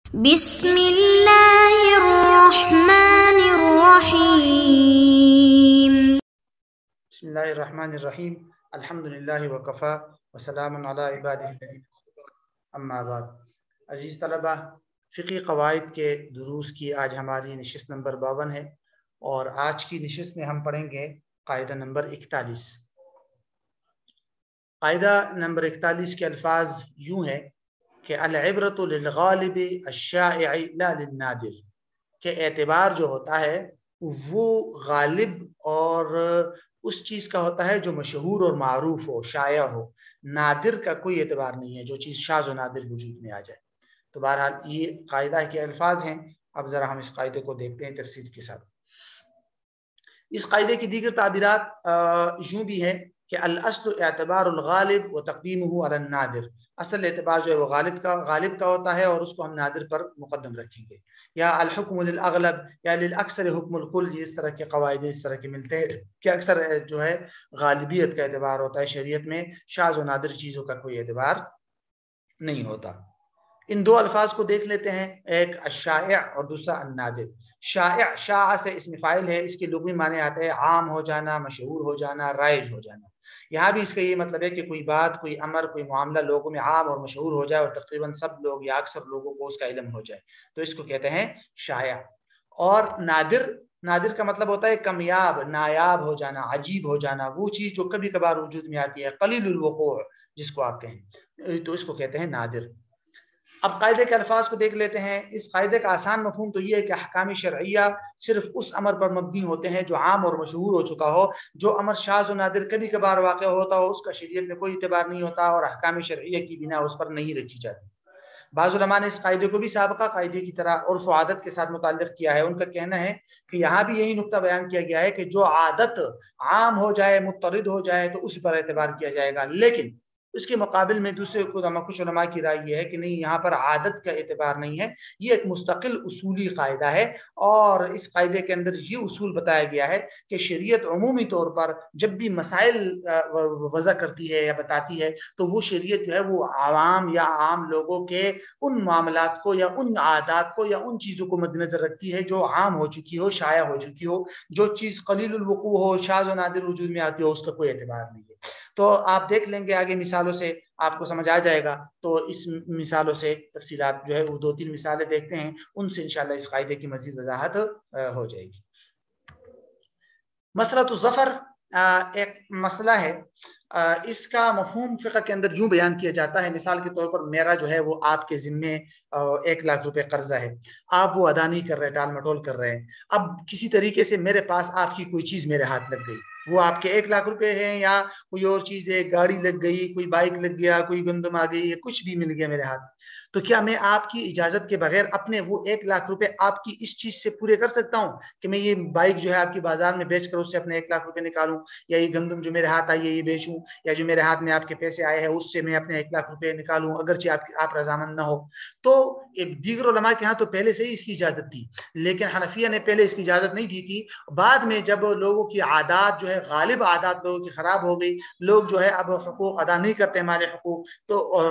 بسم اللہ الرحمن الرحیم بسم اللہ الرحمن الرحیم الحمدللہ وکفا وسلام علی عبادہ الذین اصطفیٰ اما بعد۔ عزیز طلبہ، فقی قواعد کے دروس کی آج ہماری نشست نمبر 52 ہے اور آج کی نشست میں ہم پڑھیں گے قاعدہ نمبر 41۔ قاعدہ نمبر 41 کے الفاظ یوں ہے کہ العبرۃ للغالب الشائع لا للنادر، کہ اعتبار جو ہوتا ہے وہ غالب اور اس چیز کا ہوتا ہے جو مشہور اور معروف ہو، شائع ہو۔ نادر کا کوئی اعتبار نہیں ہے، جو چیز شاذ و نادر وجود میں آ جائے۔ تو بہرحال یہ قاعدہ کے الفاظ ہیں۔ اب ذرا ہم اس قاعدے کو دیکھتے ہیں تفصیل کے ساتھ۔ اس قاعدے کی دیگر تعبیرات یوں بھی ہے کہ الاصل اعتبار الغالب و تقدیمہ علی النادر، اصل اعتبار جو ہے وہ غالب کا ہوتا ہے اور اس کو ہم نادر پر مقدم رکھیں گے۔ یا الحکم للاغلب یا للاکثر حکم الکل، یہ اس طرح کے قواعد اس طرح کے ملتے ہیں کہ اکثر جو ہے غالبیت کا اعتبار ہوتا ہے شریعت میں، شاذ و نادر چیزوں کا کوئی اعتبار نہیں ہوتا۔ ان دو الفاظ کو دیکھ لیتے ہیں، ایک الشائع اور دوسرا النادر۔ شائع، شاع سے اسم فاعل ہے، اس کے لغوی معنی آتے ہیں عام ہو جانا، مشہور ہو جانا، رائج ہو جانا۔ یہاں بھی اس کا یہ مطلب ہے کہ کوئی بات، کوئی امر، کوئی معاملہ لوگوں میں عام اور مشہور ہو جائے اور تقریباً سب لوگ یا اکثر لوگوں کو اس کا علم ہو جائے، تو اس کو کہتے ہیں شائع۔ اور نادر کا مطلب ہوتا ہے کمیاب، نایاب ہو جانا، عجیب ہو جانا، وہ چیز جو کبھی کبھار وجود میں آتی ہے، قلیل الوقوع جس کو آپ کہیں، تو اس کو کہتے ہیں نادر۔ اب قاعدے کے الفاظ کو دیکھ لیتے ہیں۔ اس قاعدے کا آسان مفہوم تو یہ ہے کہ احکام شرعیہ صرف اس امر پر مبنی ہوتے ہیں جو عام اور مشہور ہو چکا ہو۔ جو امر شاذ و نادر کبھی کبھار واقع ہوتا ہو اس کا شریعت میں کوئی اعتبار نہیں ہوتا اور احکام شرعیہ کی بنا اس پر نہیں رکھی جاتی۔ بعض علماء نے اس قاعدے کو بھی سابقہ قاعدے کی طرح عرف و عادت کے ساتھ متعلق کیا ہے۔ ان کا کہنا ہے کہ یہاں بھی یہی نقطہ بیان کیا گیا ہے کہ جو عادت عام ہو جائے، مضطرد ہو جائے تو اس پر اعتبار کیا جائے گا، لیکن اس کے مقابل میں دوسرے کچھ علماء کی رائے یہ ہے کہ نہیں، یہاں پر عادت کا اعتبار نہیں ہے، یہ ایک مستقل اصولی قاعدہ ہے اور اس قاعدے کے اندر یہ اصول بتایا گیا ہے کہ شریعت عمومی طور پر جب بھی مسائل وضع کرتی ہے یا بتاتی ہے تو وہ شریعت جو ہے وہ عوام یا عام لوگوں کے ان معاملات کو یا ان عادات کو یا ان چیزوں کو مد نظر رکھتی ہے جو عام ہو چکی ہو، شائع ہو چکی ہو۔ جو چیز قلیل الوقوع ہو، شاذ و نادر وجود میں آتی ہو، اس کا کوئی اعتبار نہیں ہے۔ تو آپ دیکھ لیں گے آگے مثالوں سے آپ کو سمجھ آ جائے گا۔ تو اس مثالوں سے تفصیلات جو ہے وہ 2-3 مثالیں دیکھتے ہیں، ان سے انشاءاللہ اس قاعدے کی مزید وضاحت ہو جائے گی۔ مسئلۃ الظفر ایک مسئلہ ہے، اس کا مفہوم فقہ کے اندر یوں بیان کیا جاتا ہے، مثال کے طور پر میرا جو ہے وہ آپ کے ذمے 1 لاکھ روپے قرضہ ہے، آپ وہ ادا نہیں کر رہے، ٹال مٹول کر رہے ہیں۔ اب کسی طریقے سے میرے پاس آپ کی کوئی چیز میرے ہاتھ لگ گئی، وہ آپ کے 1 لاکھ روپے ہیں یا کوئی اور چیز ہے، گاڑی لگ گئی، کوئی بائک لگ گیا، کوئی گندم آ گئی، کچھ بھی مل گیا میرے ہاتھ، تو کیا میں آپ کی اجازت کے بغیر اپنے وہ 1 لاکھ روپے آپ کی اس چیز سے پورے کر سکتا ہوں کہ میں یہ بائک جو ہے آپ کی بازار میں بیچ کر اس سے اپنے 1 لاکھ روپے نکالوں، یا یہ گندم جو میرے ہاتھ آئی ہے یہ بیچوں، یا جو میرے ہاتھ میں آپ کے پیسے آئے ہیں اس سے میں اپنے 1 لاکھ روپے نکالوں اگرچہ آپ رضامند نہ ہو؟ تو دیگر علماء کے ہاں تو پہلے سے ہی اس کی اجازت تھی، لیکن حنفیہ نے پہلے اس کی اجازت نہیں دی تھی۔ بعد میں جب لوگوں کی عادات جو ہے، غالب عادات لوگوں کی خراب ہو گئی، لوگ جو ہے اب حقوق ادا نہیں کرتے ہمارے حقوق، تو اور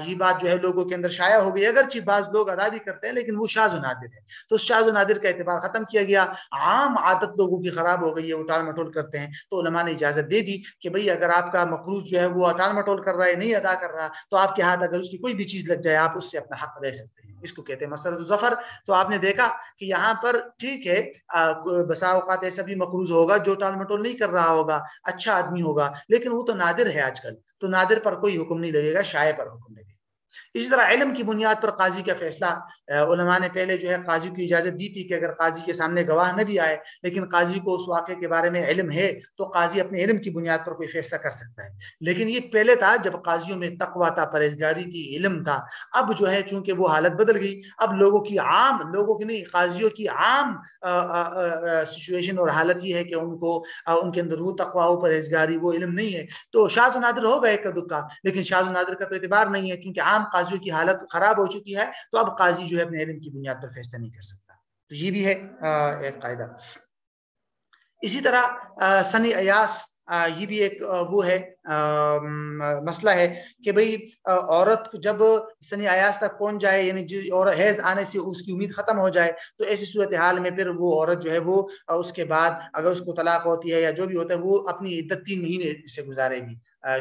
یہ بات جو ہے لوگوں کے اندر شائع ہو گئی، اگرچہ بعض لوگ ادا بھی کرتے ہیں لیکن وہ شاذ و نادر ہے، تو اس شاذ و نادر کا اعتبار ختم کیا گیا۔ عام عادت لوگوں کی خراب ہو گئی ہے، وہ ٹال مٹول کرتے ہیں، تو علماء نے اجازت دے دی کہ بھئی اگر آپ کا مقروض جو ہے وہ ٹال مٹول کر رہا ہے، نہیں ادا کر رہا، تو آپ کے ہاتھ اگر اس کی کوئی بھی چیز لگ جائے آپ اس سے اپنا حق لے سکتے ہیں، اس کو کہتے ہیں مسئلۃ الظفر۔ تو آپ نے دیکھا کہ یہاں پر ٹھیک ہے، بسا اوقات ایسا بھی مقروض ہوگا جو ٹال مٹول نہیں کر رہا ہوگا، اچھا آدمی ہوگا، لیکن وہ تو نادر ہے آج کل، تو نادر پر کوئی حکم نہیں لگے گا، شائع پر حکم لگے گا۔ اسی طرح علم کی بنیاد پر قاضی کا فیصلہ، علماء نے پہلے جو ہے قاضی کو اجازت دی تھی کہ اگر قاضی کے سامنے گواہ نہ بھی آئے لیکن قاضی کو اس واقعے کے بارے میں علم ہے تو قاضی اپنے علم کی بنیاد پر کوئی فیصلہ کر سکتا ہے، لیکن یہ پہلے تھا جب قاضیوں میں تقویٰ تھا، پرہیزگاری تھی، علم تھا۔ اب جو ہے چونکہ وہ حالت بدل گئی، اب لوگوں کی نہیں، قاضیوں کی عام سچویشن اور حالت یہ ہے کہ ان کے اندر وہ تقویٰ، وہ پرہیزگاری، وہ علم نہیں ہے، تو شاذ و نادر ہوگا ایک کا دکا، لیکن شاذ و نادر کا تو اعتبار نہیں ہے کیونکہ عام قاضیوں کی حالت خراب ہو چکی ہے، تو اب قاضی جو ہے اپنے علم کی بنیاد پر فیصلہ نہیں کر سکتا۔ تو یہ بھی ہے ایک قاعدہ۔ اسی طرح سنی ایاس یہ بھی ایک وہ ہے مسئلہ ہے کہ بھئی عورت جب سن ایاس تک پہنچ جائے، یعنی اور حیض آنے سے اس کی امید ختم ہو جائے، تو ایسی صورتحال میں پھر وہ عورت جو ہے وہ اس کے بعد اگر اس کو طلاق ہوتی ہے یا جو بھی ہوتا ہے، وہ اپنی عدت 3 مہینے سے گزارے گی،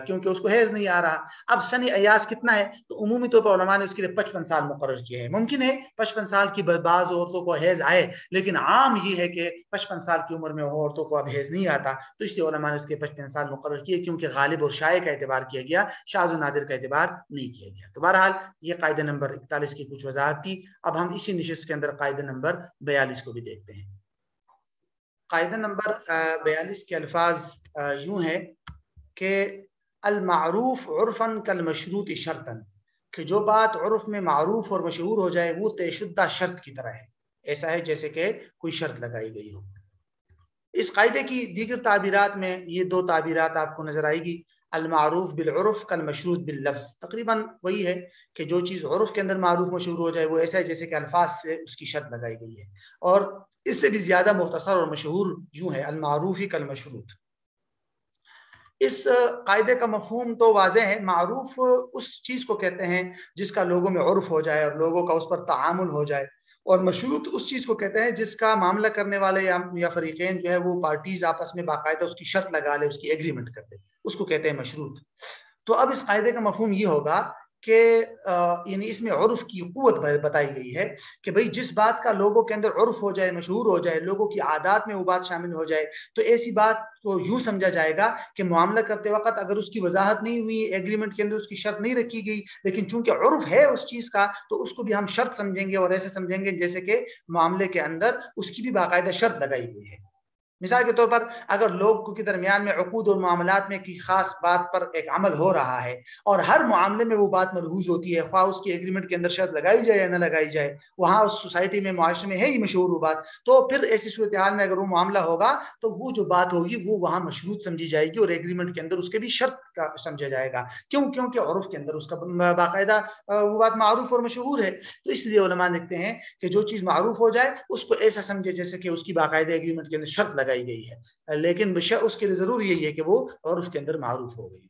کیونکہ اس کو حیض نہیں آ رہا۔ اب سن ایاس کتنا ہے؟ تو عمومی طور پر علماء نے اس کے لیے 55 سال مقرر کیے ہیں۔ ممکن ہے 55 سال کی بعض عورتوں کو حیض آئے، لیکن عام یہ ہے کہ 55 سال کی عمر میں عورتوں کو اب حیض نہیں آتا، تو اس لیے علماء نے اس کے 55 سال مقرر کیے، کیونکہ غالب اور شائع کا اعتبار کیا گیا، شاذ و نادر کا اعتبار نہیں کیا گیا۔ تو بہرحال یہ قاعدہ نمبر 41 کی کچھ وضاحت تھی۔ اب ہم اسی نشست کے اندر قاعدہ نمبر 42 کو بھی دیکھتے ہیں۔ قاعدہ نمبر 42 کے الفاظ یوں ہے کہ المعروف عرفاً کالمشروط شرطاً، کہ جو بات عرف میں معروف اور مشہور ہو جائے وہ طے شدہ شرط کی طرح ہے، ایسا ہے جیسے کہ کوئی شرط لگائی گئی ہو۔ اس قاعدے کی دیگر تعبیرات میں یہ 2 تعبیرات آپ کو نظر آئے گی، المعروف بالعرف کالمشروط باللفظ، تقریباً وہی ہے کہ جو چیز عرف کے اندر معروف مشہور ہو جائے وہ ایسا ہے جیسے کہ الفاظ سے اس کی شرط لگائی گئی ہے، اور اس سے بھی زیادہ مختصر اور مشہور یوں ہے، المعروف کالمشروط۔ اس قاعدے کا مفہوم تو واضح ہے، معروف اس چیز کو کہتے ہیں جس کا لوگوں میں عرف ہو جائے اور لوگوں کا اس پر تعامل ہو جائے، اور مشروط اس چیز کو کہتے ہیں جس کا معاملہ کرنے والے یا فریقین جو ہے وہ پارٹیز آپس میں باقاعدہ اس کی شرط لگا لے، اس کی ایگریمنٹ کر لے، اس کو کہتے ہیں مشروط۔ تو اب اس قاعدے کا مفہوم یہ ہوگا کہ یعنی اس میں عرف کی قوت بتائی گئی ہے کہ بھئی جس بات کا لوگوں کے اندر عرف ہو جائے، مشہور ہو جائے، لوگوں کی عادات میں وہ بات شامل ہو جائے، تو ایسی بات کو یوں سمجھا جائے گا کہ معاملہ کرتے وقت اگر اس کی وضاحت نہیں ہوئی، ایگریمنٹ کے اندر اس کی شرط نہیں رکھی گئی، لیکن چونکہ عرف ہے اس چیز کا تو اس کو بھی ہم شرط سمجھیں گے، اور ایسے سمجھیں گے جیسے کہ معاملے کے اندر اس کی بھی باقاعدہ شرط لگائی گئی ہے۔ مثال کے طور پر اگر لوگوں کے درمیان میں عقود اور معاملات میں کی خاص بات پر ایک عمل ہو رہا ہے اور ہر معاملے میں وہ بات ملحوظ ہوتی ہے، خواہ اس کی ایگریمنٹ کے اندر شرط لگائی جائے یا نہ لگائی جائے، وہاں اس سوسائٹی میں، معاشرے میں ہے ہی مشہور وہ بات، تو پھر ایسی صورتحال میں اگر وہ معاملہ ہوگا تو وہ جو بات ہوگی وہ وہاں مشروط سمجھی جائے گی اور ایگریمنٹ کے اندر اس کے بھی شرط کا سمجھا جائے گا، کیونکہ عرف کے اندر اس کا باقاعدہ وہ بات معروف اور مشہور ہے۔ تو اس لیے علماء لکھتے ہیں کہ جو چیز معروف ہو جائے اس کو ایسا سمجھے جیسے کہ اس کی باقاعدہ ایگریمنٹ کے اندر شرط لگائی گئی ہے، لیکن بشأ اس کے لیے ضروری یہی ہے کہ وہ عرف کے اندر معروف ہو گئی۔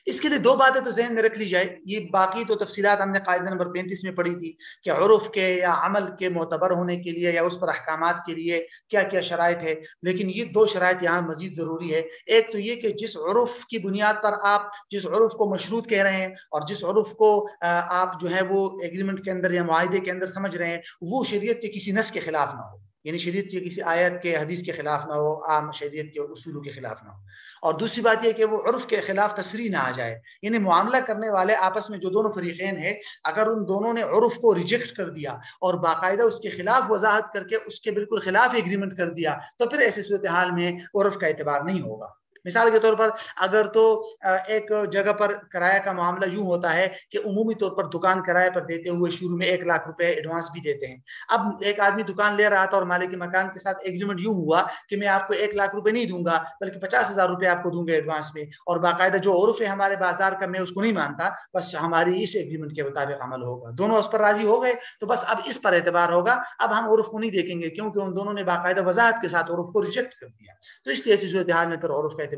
اس کے لیے 2 باتیں تو ذہن میں رکھ لی جائے، یہ باقی تو تفصیلات ہم نے قاعدہ نمبر 35 میں پڑھی تھی کہ عرف کے یا عمل کے معتبر ہونے کے لیے یا اس پر احکامات کے لیے کیا کیا شرائط ہے، لیکن یہ 2 شرائط یہاں مزید ضروری ہے۔ ایک تو یہ کہ جس عرف کی بنیاد پر آپ جس عرف کو مشروط کہہ رہے ہیں اور جس عرف کو آپ جو ہے وہ ایگریمنٹ کے اندر یا معاہدے کے اندر سمجھ رہے ہیں، وہ شریعت کے کسی نص کے خلاف نہ ہو، یعنی شریعت کی کسی آیت کے حدیث کے خلاف نہ ہو، عام شریعت کے اصولوں کے خلاف نہ ہو، اور دوسری بات یہ کہ وہ عرف کے خلاف تصریح نہ آ جائے، یعنی معاملہ کرنے والے آپس میں جو دونوں فریقین ہیں اگر ان دونوں نے عرف کو ریجیکٹ کر دیا اور باقاعدہ اس کے خلاف وضاحت کر کے اس کے بالکل خلاف ایگریمنٹ کر دیا تو پھر ایسی صورتحال میں عرف کا اعتبار نہیں ہوگا۔ مثال کے طور پر اگر تو ایک جگہ پر کرایہ کا معاملہ یوں ہوتا ہے کہ عمومی طور پر دکان کرایہ پر دیتے ہوئے شروع میں 1 لاکھ روپے ایڈوانس بھی دیتے ہیں۔ اب ایک آدمی دکان لے رہا تھا اور مالک مکان کے ساتھ ایگریمنٹ یوں ہوا کہ میں آپ کو 1 لاکھ روپے نہیں دوں گا بلکہ 50,000 روپے آپ کو دوں گا ایڈوانس میں، اور باقاعدہ جو عرف ہے ہمارے بازار کا میں اس کو نہیں مانتا، بس ہماری اس ایگریمنٹ کے مطابق عمل ہوگا، دونوں اس پر راضی ہو گئے، تو بس اب اس پر اعتبار ہوگا، اب ہم عرف کو نہیں دیکھیں گے کیونکہ ان دونوں نے باقاعدہ وضاحت کے ساتھ عرف کو ریجیکٹ کر دیا، تو اس لیے ایسی صورتحال میں پھر عرف کا اعتبار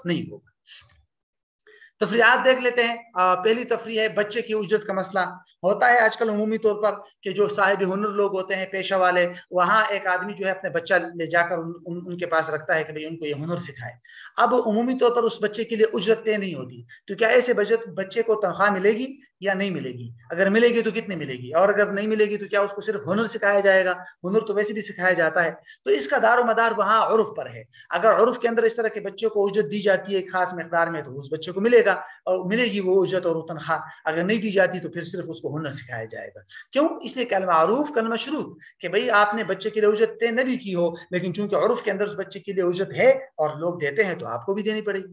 نہیں ہوگا۔ تفریحات دیکھ لیتے ہیں۔ پہلی تفریح ہے بچے کی اجرت کا مسئلہ۔ ہوتا ہے آج کل عمومی طور پر کہ جو صاحب ہنر لوگ ہوتے ہیں، پیشہ والے، وہاں ایک آدمی جو ہے اپنے بچہ لے جا کر ان کے پاس رکھتا ہے کہ بھئی ان کو یہ ہنر سکھائے۔ اب عمومی طور پر اس بچے کے لیے اجرت طے نہیں ہوتی، تو کیا ایسے بچے کو تنخواہ ملے گی یا نہیں ملے گی؟ اگر ملے گی تو کتنی ملے گی؟ اور اگر نہیں ملے گی تو کیا اس کو صرف ہنر سکھایا جائے گا؟ ہنر تو ویسے بھی سکھایا جاتا ہے۔ تو اس کا دار و مدار وہاں عرف پر ہے۔ اگر عرف کے اندر اس طرح کے بچے کو اجرت دی جاتی ہے ایک خاص مقدار میں تو اس بچے کو ملے گا، اور ملے گی وہ اجرت اور تنخواہ۔ اگر نہیں دی جاتی تو پھر صرف اس کو ہنر سکھایا جائے گا۔ کیوں؟ اس لیے المعروف کالمشروط، کہ بھئی آپ نے بچے کے لیے اجرت طے نہ بھی کی ہو لیکن چونکہ عرف کے اندر اس بچے کے لیے اجرت ہے اور لوگ دیتے ہیں تو آپ کو بھی دینی پڑے گی۔